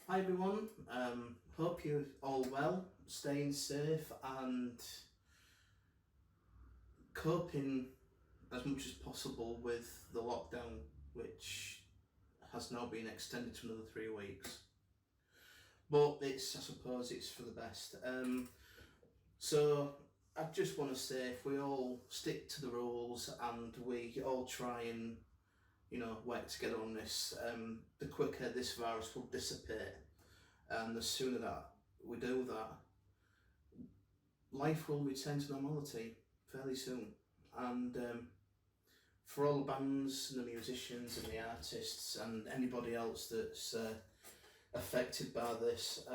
Hi everyone, hope you're all well, staying safe and coping as much as possible with the lockdown, which has now been extended to another 3 weeks. But I suppose it's for the best. So I just want to say, if we all stick to the rules and we all try and work together on this, the quicker this virus will dissipate, and the sooner that we do that, life will return to normality fairly soon. And for all the bands and the musicians and the artists and anybody else that's affected by this,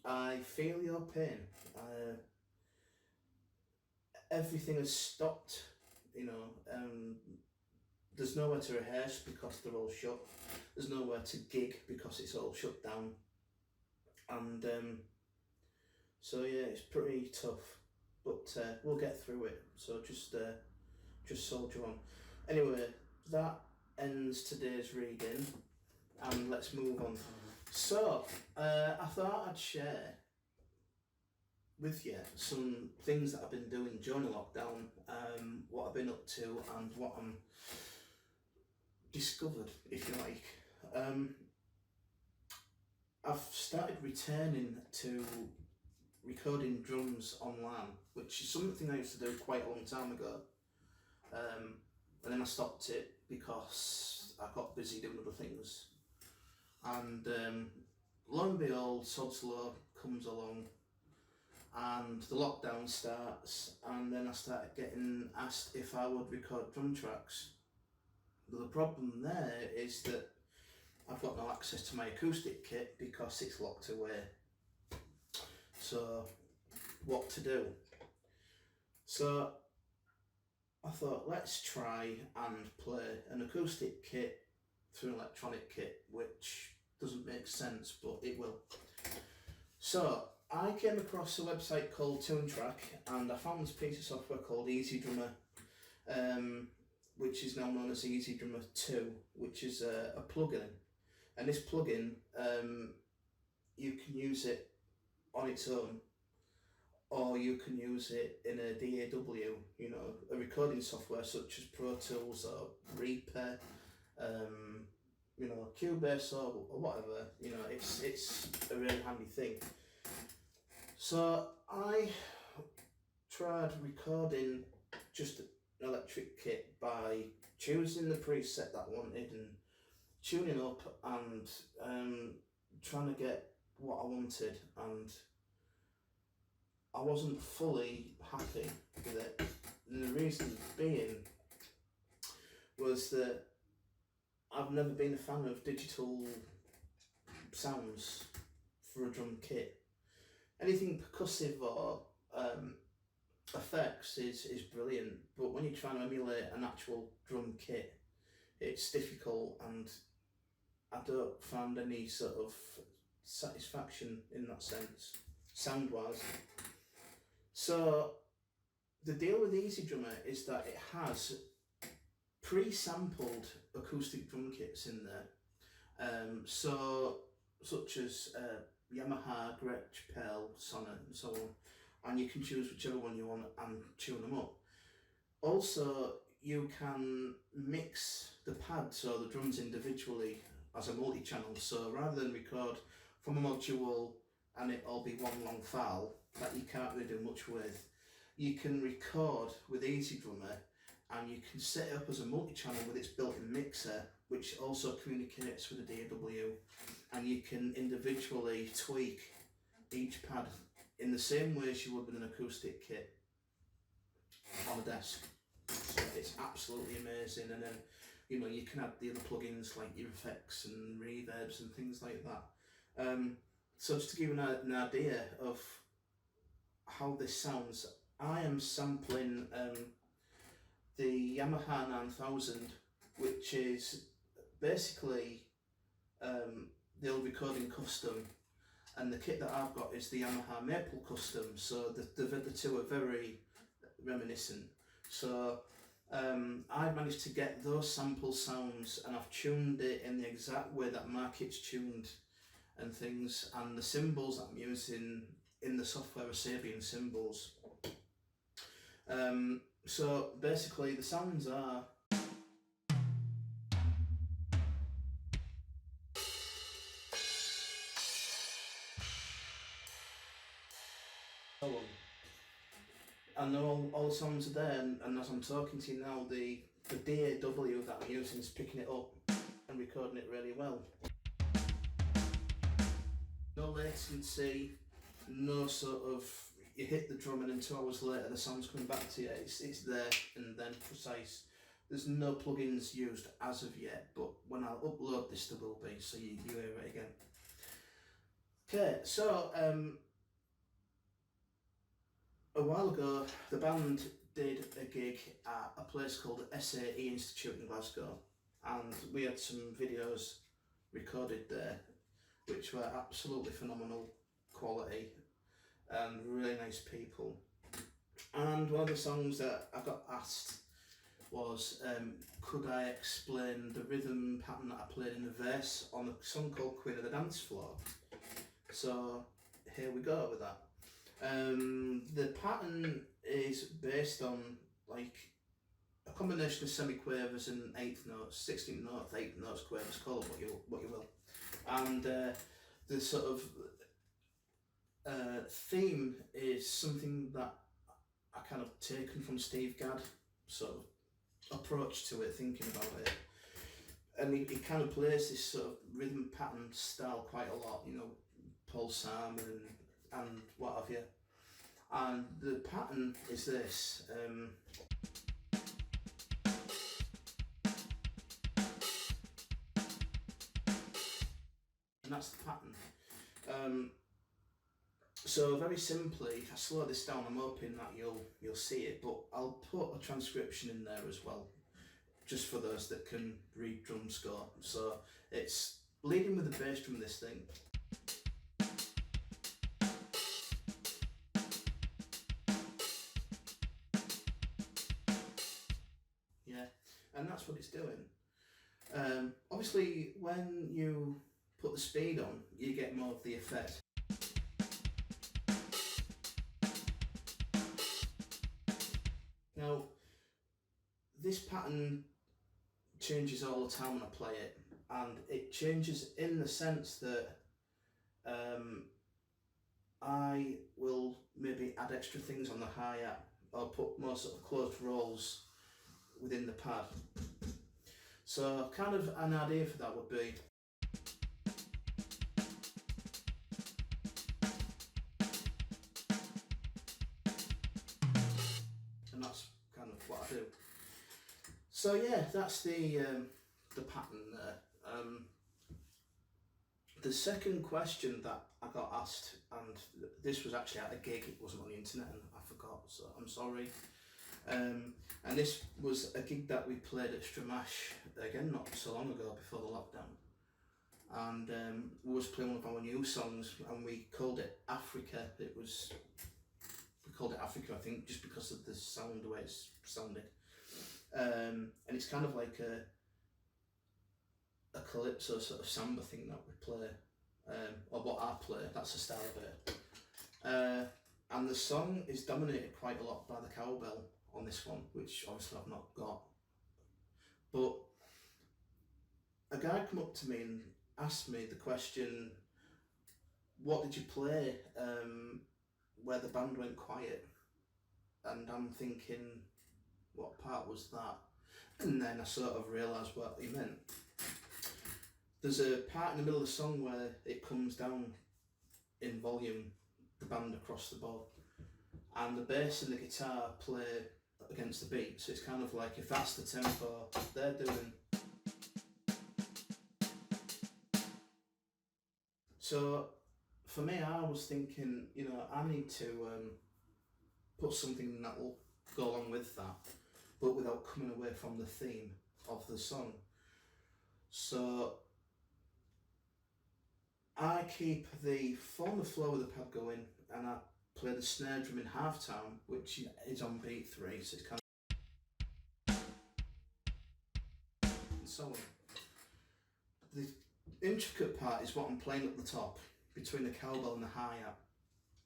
I feel your pain. Everything has stopped, there's nowhere to rehearse because they're all shut. There's nowhere to gig because it's all shut down. And so yeah, it's pretty tough, but we'll get through it. So just soldier on. Anyway, that ends today's reading, and let's move on. So I thought I'd share with you some things that I've been doing during the lockdown, what I've been up to, and what I'm discovered, if you like. I've started returning to recording drums online, which is something I used to do quite a long time ago. And then I stopped it because I got busy doing other things. And lo and behold, Sod's Law comes along and the lockdown starts, and then I started getting asked if I would record drum tracks. But the problem there is that I've got no access to my acoustic kit because it's locked away. So what to do? So I thought, let's try and play an acoustic kit through an electronic kit, which doesn't make sense, but it will. So I came across a website called TuneTrack, and I found this piece of software called EasyDrummer, which is now known as EasyDrummer 2, which is a plugin. And this plugin, you can use it on its own, or you can use it in a DAW, a recording software such as Pro Tools or Reaper, Cubase or whatever. It's a really handy thing. So I tried recording just an electric kit by choosing the preset that I wanted and tuning up and trying to get what I wanted, and I wasn't fully happy with it. And the reason being was that I've never been a fan of digital sounds for a drum kit. Anything percussive or effects is brilliant, but when you're trying to emulate an actual drum kit, it's difficult, and I don't find any sort of satisfaction in that sense, sound-wise. So the deal with EasyDrummer is that it has pre-sampled acoustic drum kits in there, such as Yamaha, Gretsch, Pearl, Sonnet, and so on, and you can choose whichever one you want and tune them up. Also, you can mix the pads or the drums individually as a multi-channel, so rather than record from a module and it all be one long file that you can't really do much with, you can record with EasyDrummer, and you can set it up as a multi-channel with its built-in mixer, which also communicates with the DAW, and you can individually tweak each pad in the same way as you would with an acoustic kit on a desk. So it's absolutely amazing. And then you can add the other plugins like your effects and reverbs and things like that. So just to give you an idea of how this sounds, I am sampling the Yamaha 9000, which is basically the old recording custom, and the kit that I've got is the Yamaha Maple Custom, so the two are very reminiscent. So I've managed to get those sample sounds, and I've tuned it in the exact way that my kit's tuned, and things, and the cymbals that I'm using in the software are Sabian cymbals. So basically the sounds are and all the songs are there, and as I'm talking to you now, the DAW that I'm using is picking it up and recording it really well. No latency, no sort of, you hit the drum and then 2 hours later the sound's coming back to you. It's there and then precise. There's no plugins used as of yet, but when I upload this there will be, so you hear it again. Okay, so a while ago the band did a gig at a place called SAE Institute in Glasgow, and we had some videos recorded there which were absolutely phenomenal quality and really nice people. And one of the songs that I got asked was could I explain the rhythm pattern that I played in the verse on a song called Queen of the Dance Floor. So here we go with that. The pattern is based on like a combination of semi-quavers and 8th notes, 16th notes, 8th notes, quavers, call it what you will. And the sort of theme is something that I kind of taken from Steve Gadd, sort of approach to it, thinking about it. And he kind of plays this sort of rhythm pattern style quite a lot, you know, Paul Simon and what have you. And the pattern is this. And that's the pattern. So very simply, if I slow this down, I'm hoping that you'll see it, but I'll put a transcription in there as well, just for those that can read drum score. So it's leading with the bass drum, this thing. Yeah, and that's what it's doing. Obviously, when you put the speed on, you get more of the effect. Now, this pattern changes all the time when I play it, and it changes in the sense that I will maybe add extra things on the hi-hat or put more sort of closed rolls within the pad. So kind of an idea for that would be and that's kind of what I do. So yeah, that's the pattern there. The second question that I got asked, and this was actually at a gig, it wasn't on the internet and I forgot, so I'm sorry. And this was a gig that we played at Stramash, again not so long ago, before the lockdown. And we was playing one of our new songs and we called it Africa. We called it Africa, I think, just because of the sound, the way it sounded. And it's kind of like a calypso sort of samba thing that we play, or what I play, that's the style of it. And the song is dominated quite a lot by the cowbell on this one, which obviously I've not got. But a guy come up to me and asked me the question, what did you play where the band went quiet? And I'm thinking, what part was that? And then I sort of realised what he meant. There's a part in the middle of the song where it comes down in volume, the band across the board, and the bass and the guitar play against the beat, so it's kind of like if that's the tempo they're doing. So for me, I was thinking, you know, I need to put something that will go along with that, but without coming away from the theme of the song. So I keep the form of flow of the pad going, and I play the snare drum in half time, which is on beat 3, so it's kind of and so on. intricate part is what I'm playing at the top, between the cowbell and the hi-hat.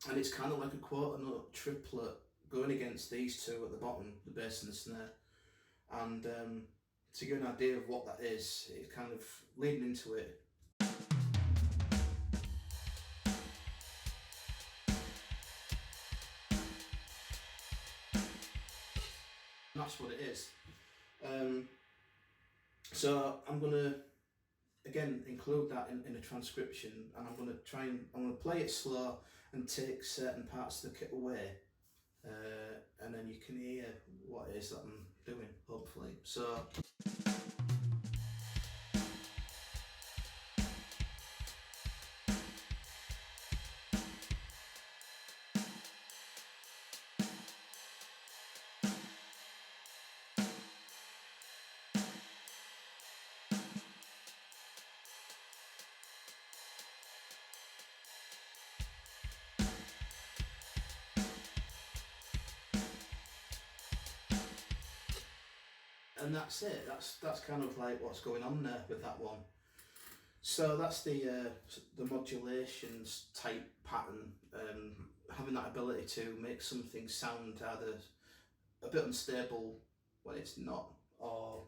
And it's kind of like a quarter note triplet going against these two at the bottom, the bass and the snare. And to give an idea of what that is, it's kind of leading into it. And that's what it is. So I'm going to again include that in a transcription, and I'm going to play it slow and take certain parts of the kit away, and then you can hear what it is that I'm doing, hopefully. So and that's it. That's kind of like what's going on there with that one. So that's the modulations type pattern, having that ability to make something sound either a bit unstable when it's not, or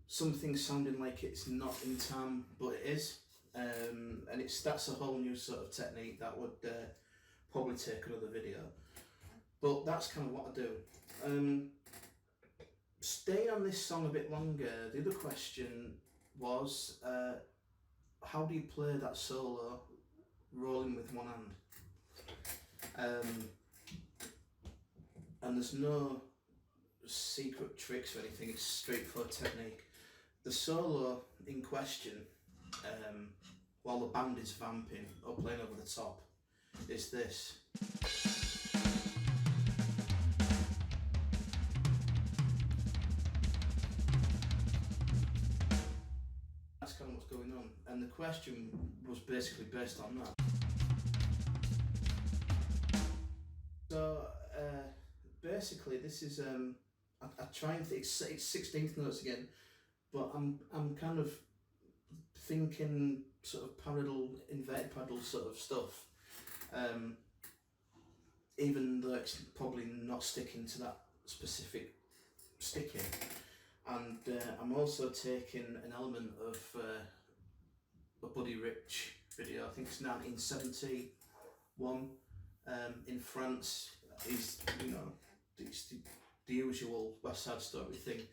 something sounding like it's not in time but it is, and that's a whole new sort of technique that would probably take another video. But that's kind of what I do. Staying on this song a bit longer, the other question was, how do you play that solo rolling with one hand? And there's no secret tricks or anything, it's straightforward technique. The solo in question, while the band is vamping or playing over the top, is this. That's kind of what's going on, and the question was basically based on that. So basically this is, I try and think, it's 16th notes again, but I'm kind of thinking sort of parallel, inverted parallel sort of stuff, even though it's probably not sticking to that specific sticking. And I'm also taking an element of a Buddy Rich video, I think it's 1971, in France. He's, you know, it's the usual West Side Story thing,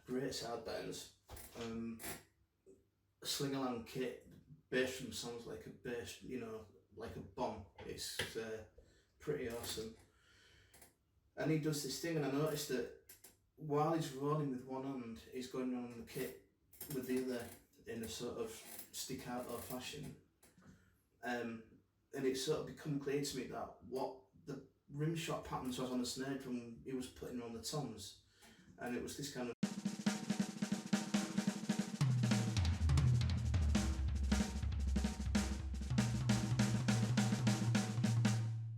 great side bands, sling-along kit, bass drum sounds like a bass, you know, like a bomb. It's pretty awesome. And he does this thing, and I noticed that while he's rolling with one hand, he's going on the kit with the other in a sort of staccato fashion. And it sort of become clear to me that what the rim shot patterns was on the snare drum, he was putting on the toms. And it was this kind of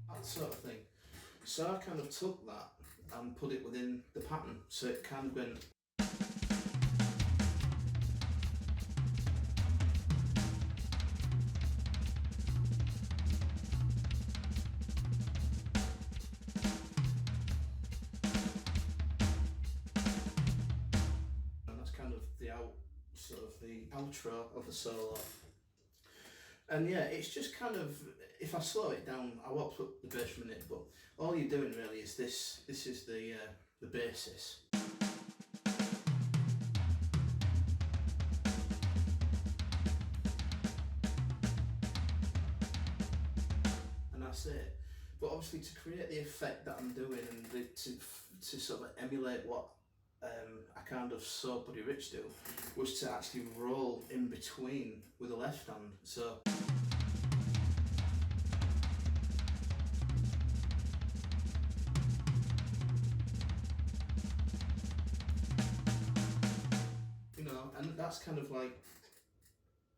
that sort of thing. So I kind of took that and put it within the pattern, so it kind of went. And that's kind of the outro of the solo. And yeah, it's just kind of, if I slow it down, I won't put the bass drum in it, but all you're doing really is this. This is the basis. And that's it. But obviously, to create the effect that I'm doing, and to sort of emulate what I kind of saw Buddy Rich do, was to actually roll in between with the left hand. So and that's kind of like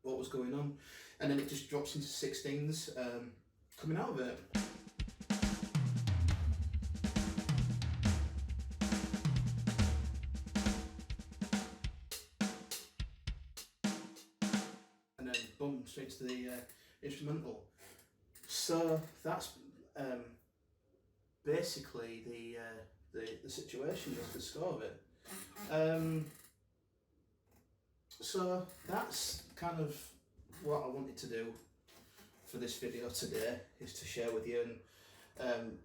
what was going on, and then it just drops into 16s coming out of it. then boom, straight to the instrumental. So that's basically the situation, that's the score of it. So that's kind of what I wanted to do for this video today, is to share with you, and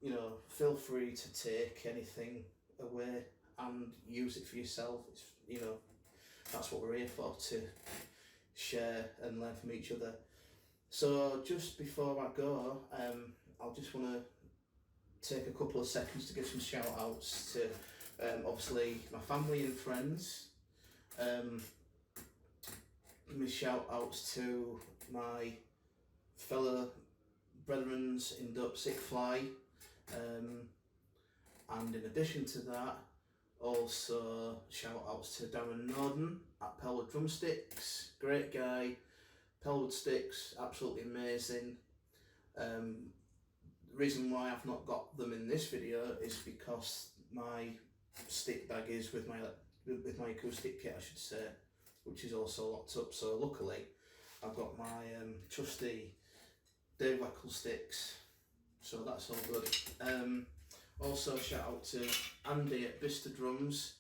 you know, feel free to take anything away and use it for yourself. It's, you know, that's what we're here for, to share and learn from each other. So just before I go, I'll just want to take a couple of seconds to give some shout outs to obviously my family and friends. Give me shout outs to my fellow brethren in DopeSickFly, and in addition to that, also shout outs to Darren Noden at Pellwood Drumsticks, great guy. Pellwood sticks, absolutely amazing. The reason why I've not got them in this video is because my stick bag is with my acoustic kit, I should say, which is also locked up. So luckily I've got my trusty Dave Weckl sticks, so that's all good. Also shout out to Andy at Butera Drums.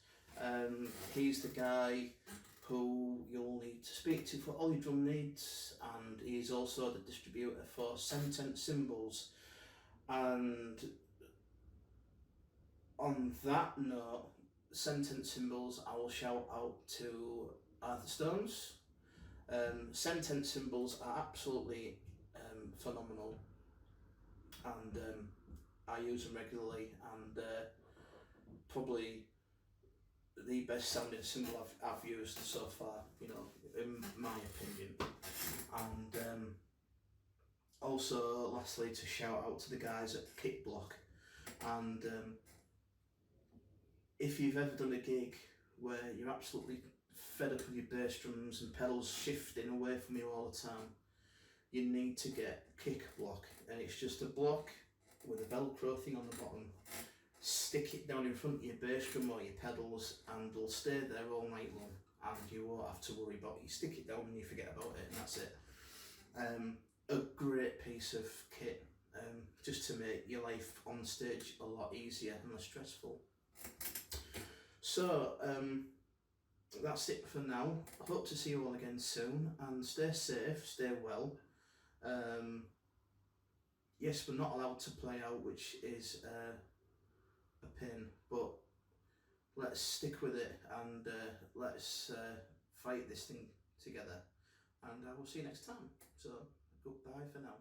He's the guy who you'll need to speak to for all your drum needs, and he's also the distributor for Centent Cymbals. And on that note, Centent Cymbals, I will shout out to the Stonez. Centent Cymbals are absolutely phenomenal, and I use them regularly, and probably the best sounding cymbal I've used so far, you know, in my opinion. And also lastly, to shout out to the guys at KickBlock. And if you've ever done a gig where you're absolutely fed up with your bass drums and pedals shifting away from you all the time, you need to get KickBlock, and it's just a block with a Velcro thing on the bottom. Stick it down in front of your bass drum or your pedals, and it'll stay there all night long, and you won't have to worry about it. You stick it down and you forget about it, and that's it. A great piece of kit, just to make your life on stage a lot easier and less stressful. So that's it for now. I hope to see you all again soon, and stay safe, stay well. Yes, we're not allowed to play out, which is a pain, but let's stick with it, and let's fight this thing together, and I will see you next time. So goodbye for now.